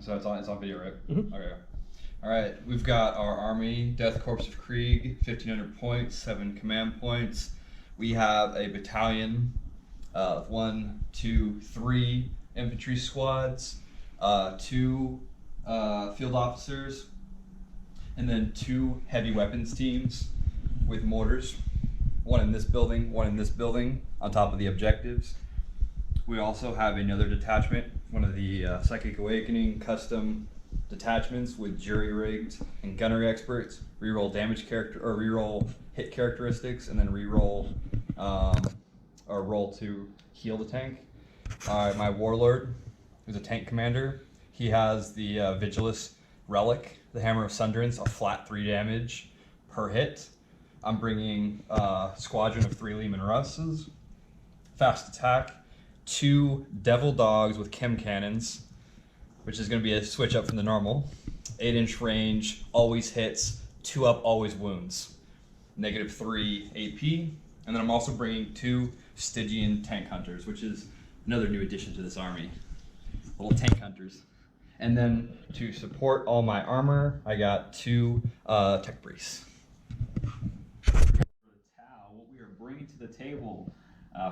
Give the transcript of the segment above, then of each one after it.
So it's on video, right? Mm-hmm. Okay. All right. We've got our army, Death Corps of Krieg, 1,500 points, 7 command points. We have a battalion of 1, 2, 3 infantry squads, 2 field officers, and then 2 heavy weapons teams with mortars. One in this building, one in this building, on top of the objectives. We also have another detachment, one of the Psychic Awakening custom detachments with jury rigged and gunnery experts. Reroll damage character or reroll hit characteristics, and then reroll or roll to heal the tank. My warlord is a tank commander. He has the Vigilus relic, the Hammer of Sunderance, a flat 3 damage per hit. I'm bringing a squadron of 3 Lehman Russes, fast attack, 2 Devil Dogs with chem cannons, which is going to be a switch up from the normal. 8-inch range, always hits, 2 up, always wounds. -3 AP. And then I'm also bringing 2 Stygian tank hunters, which is another new addition to this army. Little tank hunters. And then to support all my armor, I got 2 tech briefs. What we are bringing to the table,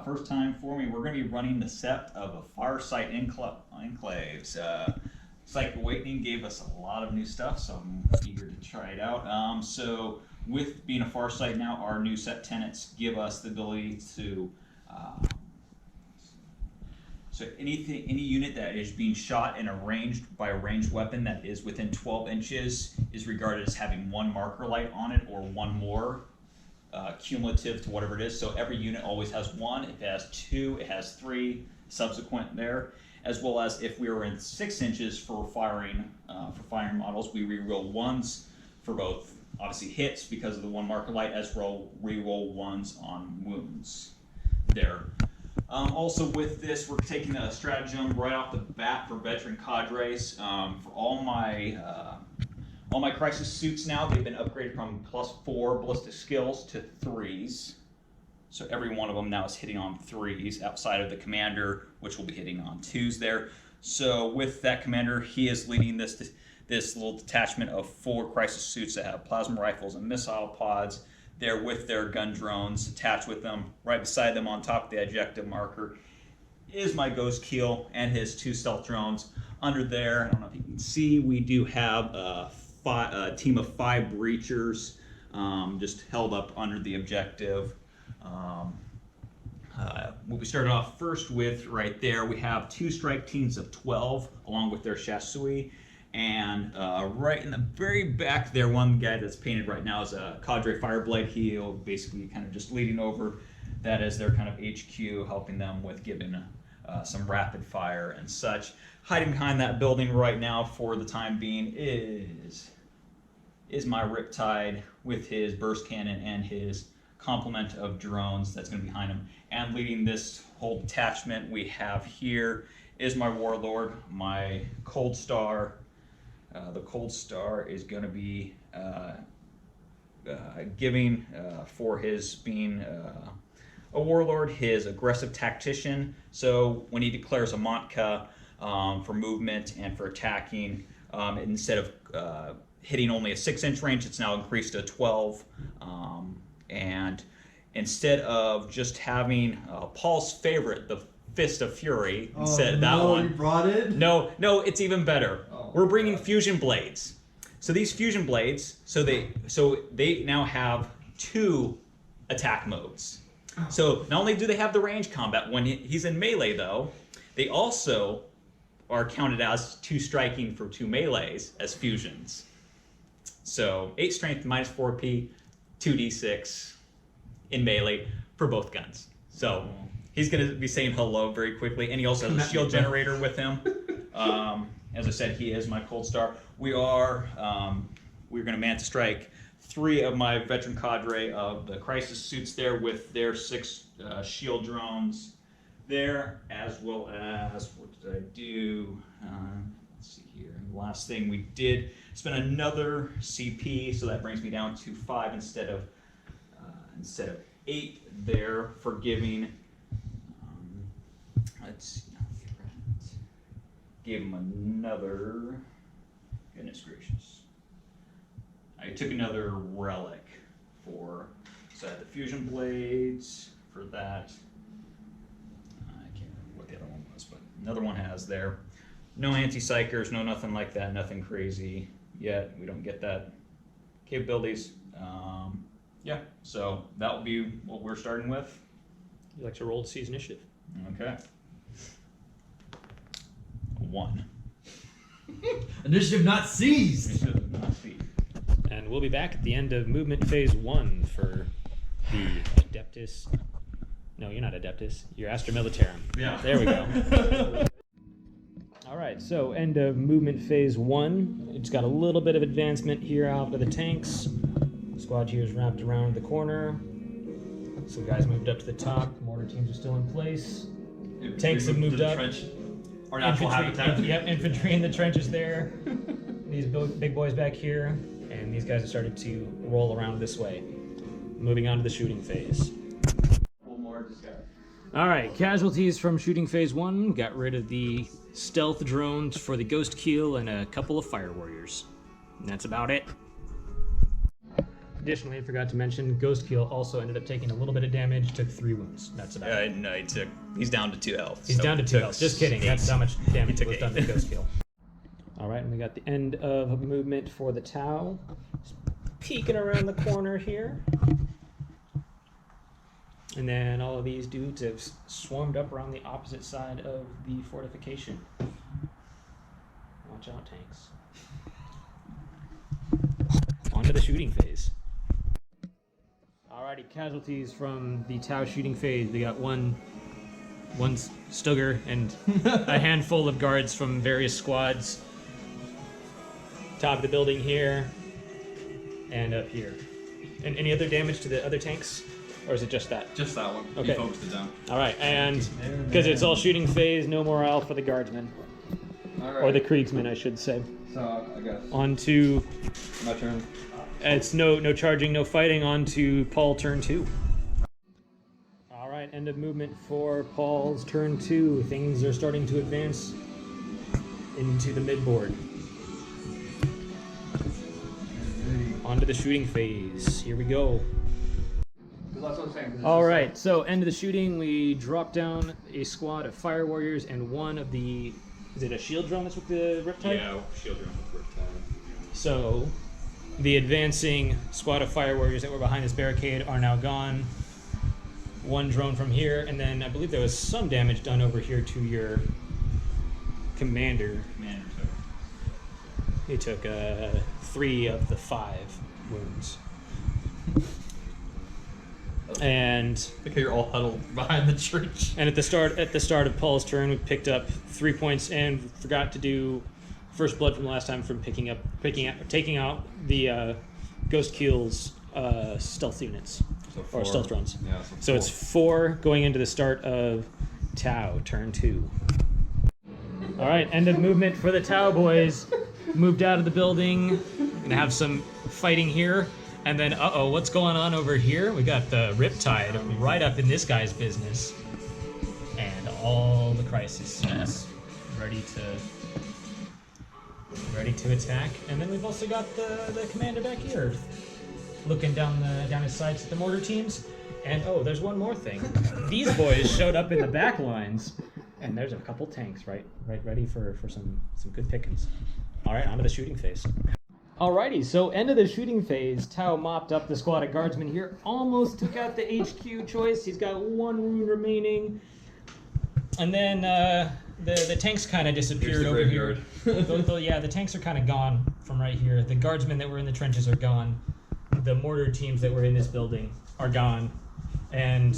first time for me, we're going to be running the set of a Farsight Enclaves. Psychic Awakening gave us a lot of new stuff, so I'm eager to try it out. So with being a Farsight now, our new set tenets give us the ability to so any unit that is being shot and by a ranged weapon that is within 12 inches is regarded as having 1 marker light on it or 1 more cumulative to whatever it is. So every unit always has 1. If it has 2, it has 3 subsequent there. As well as if we were in 6 inches for firing models, we reroll 1s for both obviously hits because of the 1 marker light, as well reroll 1s on wounds there. Also with this, we're taking a stratagem right off the bat for veteran cadres. For all my crisis suits now, they've been upgraded from +4 ballistic skills to 3s. So every one of them now is hitting on 3s outside of the commander, which will be hitting on 2s there. So with that commander, he is leading this little detachment of 4 crisis suits that have plasma rifles and missile pods. They're with their gun drones attached with them. Right beside them on top of the objective marker is my Ghost Keel and his 2 stealth drones. Under there, I don't know if you can see, we do have a team of 5 breachers just held up under the objective. What we started off first with right there, we have 2 strike teams of 12 along with their chasseurs. And right in the very back there, one guy that's painted right now is a Cadre Fireblade. He'll basically kind of just leading over that as their kind of HQ, helping them with giving some rapid fire and such. Hiding behind that building right now for the time being is my Riptide with his burst cannon and his complement of drones that's going to be behind him. And leading this whole detachment we have here is my Warlord, my Cold Star. The Cold Star is going to be giving for his being a Warlord, his aggressive tactician. So when he declares a Montka for movement and for attacking, instead of hitting only a 6-inch range, it's now increased to 12. And instead of just having Paul's favorite, the Fist of Fury, instead of that one. You brought it? No, it's even better. We're bringing fusion blades. So these fusion blades, so they now have 2 attack modes. So not only do they have the range combat when he's in melee, though, they also are counted as 2 striking for 2 melees as fusions. So 8 strength minus 4p, 2d6 in melee for both guns. So he's going to be saying hello very quickly, and he also has a shield generator with him. As I said, he is my Cold Star. We're going to Manta Strike 3 of my veteran cadre of the crisis suits there with their 6 shield drones there, as well as, what did I do? Let's see here. The last thing we did, spent another CP, so that brings me down to 5 instead of 8 there for giving. Let's see. gave him another. Goodness gracious! I took another relic for. So I had the fusion blades for that. I can't remember what the other one was, but another one has there. No anti-psychers, no nothing like that, nothing crazy yet. We don't get that capabilities. Yeah, so that will be what we're starting with. You like to roll to seize initiative. Okay. 1. Initiative not seized. Initiative not seized. And we'll be back at the end of movement phase 1 for the Adeptus. No, you're not Adeptus. You're Astra Militarum. Yeah. There we go. All right, so end of movement phase 1. It's got a little bit of advancement here out of the tanks. Squad here is wrapped around the corner. Some guys moved up to the top. Mortar teams are still in place. Tanks have moved up. Our natural habitat. Yep, infantry in the trenches there. These big boys back here. And these guys have started to roll around this way. Moving on to the shooting phase. One more discard. All right, casualties from shooting phase 1. Got rid of the stealth drones for the ghost keel and a couple of fire warriors. And that's about it. Additionally, I forgot to mention, ghost keel also ended up taking a little bit of damage, took 3 wounds. That's about it. No, he's down to 2 health. He's down to 2 health. Just kidding. That's how much damage took was 8. done to ghost keel. All right, and we got the end of movement for the Tau. Just peeking around the corner here. And then all of these dudes have swarmed up around the opposite side of the fortification. Watch out, tanks. On to the shooting phase. Alrighty, casualties from the Tau shooting phase. We got one Stugger and a handful of guards from various squads. Top of the building here and up here. And any other damage to the other tanks? Or is it just that? Just that one. Okay. He focused it down. Alright, and because it's all shooting phase, no morale for the guardsmen. Alright. Or the Kriegsmen, I should say. So, I guess. On to... My turn. It's no charging, no fighting. On to Paul, turn 2. Alright, end of movement for Paul's turn 2. Things are starting to advance into the midboard. On to the shooting phase. Here we go. That's what I'm saying. Alright, so end of the shooting, we drop down a squad of fire warriors and one of the... Is it a shield drone that's with the Riptide? Yeah, shield drone with Riptide. So, the advancing squad of fire warriors that were behind this barricade are now gone. One drone from here, and then I believe there was some damage done over here to your commander. He took 3 of the 5 wounds. And Okay, you're all huddled behind the church. at the start of Paul's turn, we picked up 3 points and forgot to do first blood from last time from taking out the Ghost Keel's stealth units or stealth drones. Yeah, So it's 4 going into the start of Tau, turn 2. All right, end of movement for the Tau boys. Moved out of the building. Gonna have some fighting here. And then, what's going on over here? We got the Riptide right up in this guy's business. And all the crisis scenes ready to attack. And then we've also got the commander back here looking down his sights at the mortar teams. And there's one more thing. These boys showed up in the back lines, and there's a couple tanks right ready for some good pickings. All right, on to the shooting phase. Alrighty, so end of the shooting phase. Tau mopped up the squad of guardsmen here. Almost took out the HQ choice. He's got 1 wound remaining. And then the tanks kind of disappeared over here. Yeah, the tanks are kind of gone from right here. The guardsmen that were in the trenches are gone. The mortar teams that were in this building are gone. And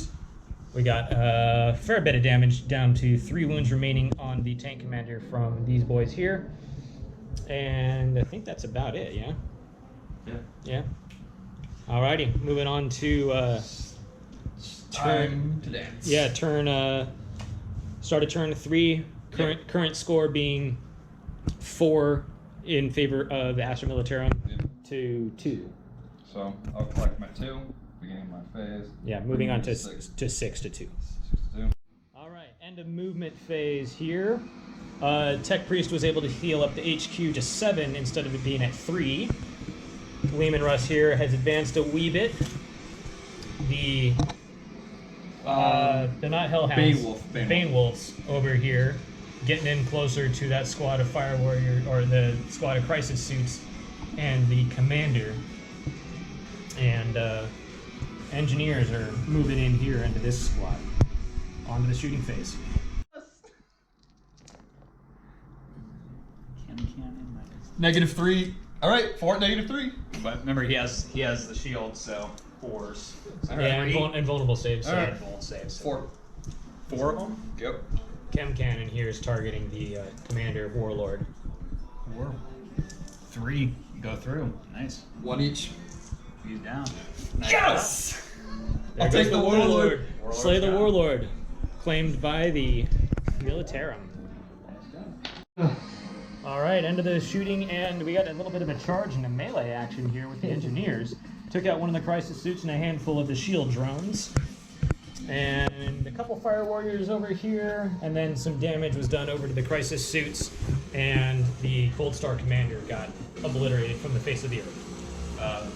we got a fair bit of damage, down to 3 wounds remaining on the tank commander from these boys here. And I think that's about it, yeah? Yeah. Alrighty, moving on to Time to dance. Yeah, start of turn 3. Current score being 4 in favor of Astra Militarum to 2. So I'll collect my 2, beginning of my phase. Yeah, moving on to 6. 6 to 2. 6 to 2. All right, end of movement phase here. Tech Priest was able to heal up the HQ to 7 instead of it being at 3. Lehman Russ here has advanced a wee bit. They're not Hellhounds. Bane Wolves over here, getting in closer to that squad of Fire Warrior, or the squad of Crisis Suits, and the Commander. And Engineers are moving in here into this squad, onto the shooting phase. -3. All right, Fort -3. But remember, he has the shield, so 4s. Yeah, and vulnerable saves. All right. Vulnerable saves. 4. 4 of them. Yep. Chem Cannon here is targeting the Commander Warlord. 4. 3 go through. Nice. 1 each. He's down. Nice. Yes. There I'll goes take the Warlord. Slay the down. Warlord. Claimed by the Militarum. Alright, end of the shooting, and we got a little bit of a charge into melee action here with the Engineers. Took out one of the Crisis Suits and a handful of the shield drones. And a couple Fire Warriors over here, and then some damage was done over to the Crisis Suits, and the Cold Star Commander got obliterated from the face of the earth.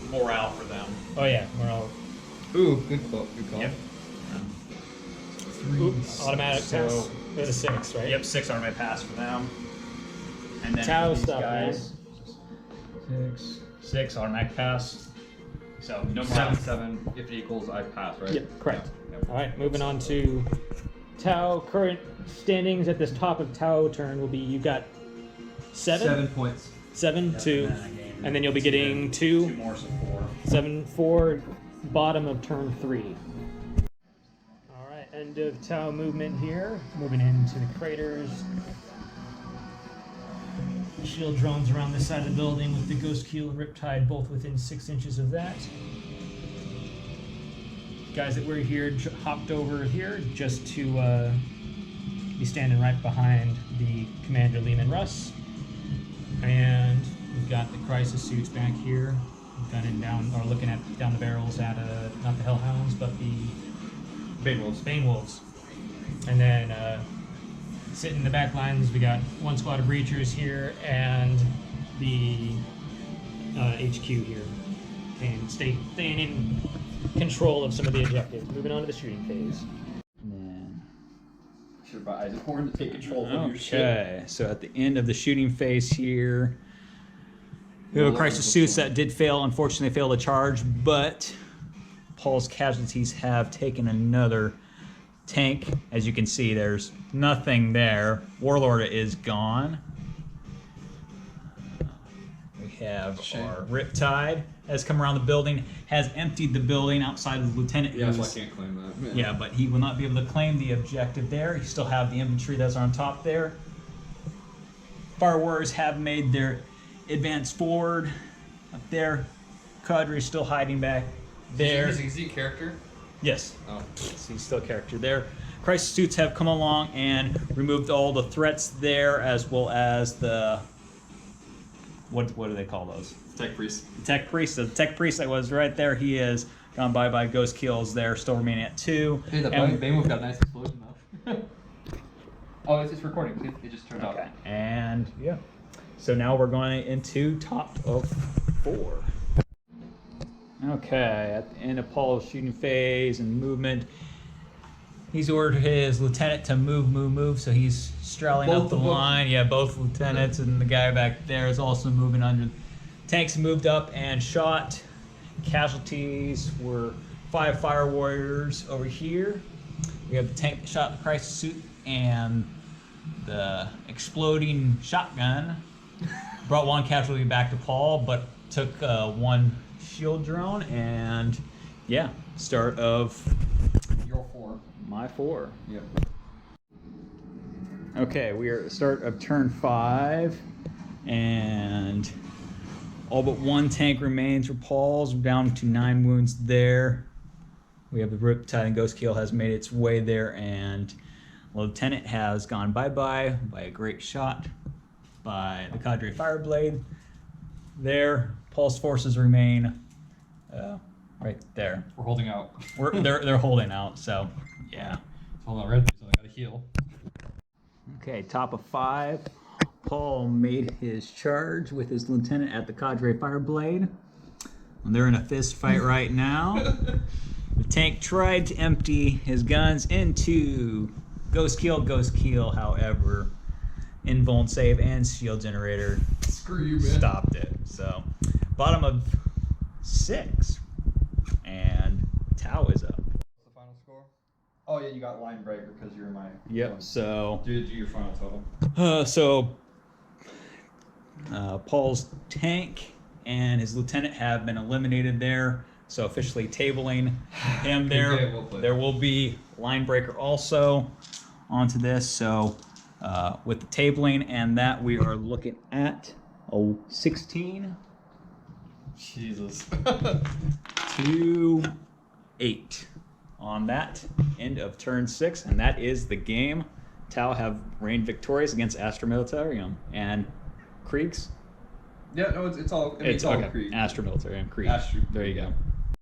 Morale for them. Oh yeah, we're all... Ooh, good call. Good call. Yep. Oops, automatic So- pass. There's a 6, right? Yep, 6 automatic pass for them. And then Tau for these stuff, guys, 6 automatic pass. So no morale. 7. If it equals, I pass, right? Yep, correct. Yep. All right, moving on to Tau. Current standings at this top of Tau turn will be, you've got 7? 7 points. 7, 2, And then I gain and then you'll be getting 2 2, more, so 4. 7, 4, bottom of turn 3. All right, end of Tau movement here. Moving into the craters. Shield drones around this side of the building with the Ghost Keel and Riptide both within 6 inches of that. Guys that were here hopped over here just to be standing right behind the Commander Lehman Russ. And we've got the Crisis Suits back here, gunning down, or looking at down the barrels at not the Hellhounds, but the Bane Wolves. Bane Wolves. And then sitting in the back lines, we got one squad of Breachers here and the HQ here. And staying in control of some of the objectives. Moving on to the shooting phase. Should have brought Eisenhorn to take control of your shit. Okay, so at the end of the shooting phase here, we have a Crisis Suits that did fail. Unfortunately, they failed to charge, but Paul's casualties have taken another tank. As you can see, there's nothing there. Warlord is gone. We have Shame. our Riptide has come around the building, has emptied the building outside of the lieutenant. Yeah, so I who's- can't claim that. yeah, but he will not be able to claim the objective there. You still have the infantry that's on top there. Fire Warriors have made their advance forward up there. Cadre is still hiding back there. Is he a character? Yes, Oh. he's still a character there. Crisis Suits have come along and removed all the threats there, as well as the... What do they call those? Tech Priest. The Tech Priest. The Tech Priest that was right there, he is gone by Ghost Kills there, still remaining at 2. Hey, the And- Bane Wolf got a nice explosion though. Oh, it's recording. See? It just turned Okay, off. and yeah. So now we're going into top of 4. Okay, at the end of Paul's shooting phase and movement, he's ordered his lieutenant to move, so he's straddling Both up the of them. line. Yeah, both lieutenants, and the guy back there is also moving under. Tanks moved up and shot. Casualties were 5 Fire Warriors over here. We have the tank that shot the Crisis Suit and the exploding shotgun. Brought 1 casualty back to Paul, but took 1 shield drone, and yeah, start of Your 4. my 4. Yep. Okay, we are at the start of turn 5, and all but 1 tank remains for Paul's. We're down to 9 wounds there. We have the Riptide and Ghost Keel has made its way there, and Lieutenant has gone bye-bye by a great shot by the Cadre Fireblade. There, Paul's forces remain right there. We're holding out. They're holding out, so yeah. Hold on, red. So I gotta heal. Okay, top of 5. Paul made his charge with his lieutenant at the Cadre Fireblade. And they're in a fist fight right now. The tank tried to empty his guns into Ghost Keel, however, invuln save and shield generator Screw you, man. stopped it. So, bottom of 6. And Tau is up. What's the final score? Oh yeah, you got line breaker because you're in my. Yep, so Do your final total. Paul's tank and his lieutenant have been eliminated there. So officially tabling him there. Okay, well played. There will be line breaker also onto this. So with the tabling and that, we are looking at a 16 Jesus. to 8 on that end of turn 6, and that is the game. Tau have reigned victorious against Astra Militarium and Kriegs. Yeah, no, it's all. I mean, It's all okay. Krieg. Astra Militarium, Krieg. Astra. There you go.